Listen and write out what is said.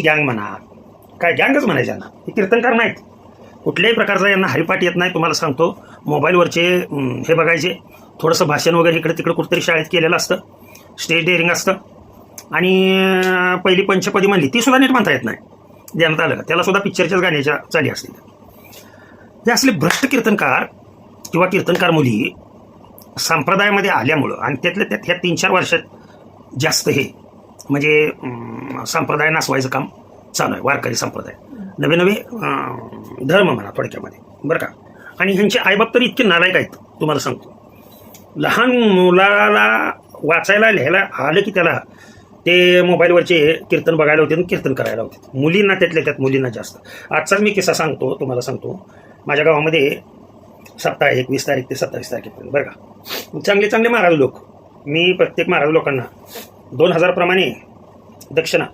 गँग म्हणा, काय गँगच म्हणायचे यांना, हे कीर्तनकार नाहीत. कुठल्याही प्रकारचा यांना हरिपाठ येत नाही. तुम्हाला सांगतो, मोबाईलवरचे हे बघायचे, थोडंसं भाषण वगैरे इकडे तिकडे कुठेतरी शाळेत केलेलं असतं, स्टेज डेअरिंग असतं. आणि पहिली पंचपदी म्हणली ती सुद्धा नीट म्हणता येत नाही, देण्यात आलं त्याला सुद्धा पिक्चरच्याच गाण्याच्या चाली असतील. हे असले भ्रष्ट कीर्तनकार किंवा कीर्तनकार मुली संप्रदायामध्ये आल्यामुळं आणि त्यातल्या त्यात ह्या 3-4 वर्षात जास्त हे म्हणजे संप्रदाय नासवायचं काम चालू आहे. वारकरी संप्रदाय, नवे नवे धर्म म्हणा थोडक्यामध्ये, बरं का. आणि ह्यांचे आईबाप तर इतके नालायक आहेत, तुम्हाला सांगतो. लहान मुलाला वाचायला लिहायला आलं की त्याला ते मोबाईलवरचे कीर्तन बघायला होते आणि कीर्तन करायला होते. मुलींना त्यातल्या त्यात मुलींना जास्त. आजचाच मी किस्सा सांगतो, तुम्हाला सांगतो. माझ्या गावामध्ये सप्ताह 21 तारीख ते 27 तारखेपर्यंत, बरं का, चांगले चांगले महाराज लोक, मी प्रत्येक महाराज लोकांना 2000 प्रमाणे दक्षिणा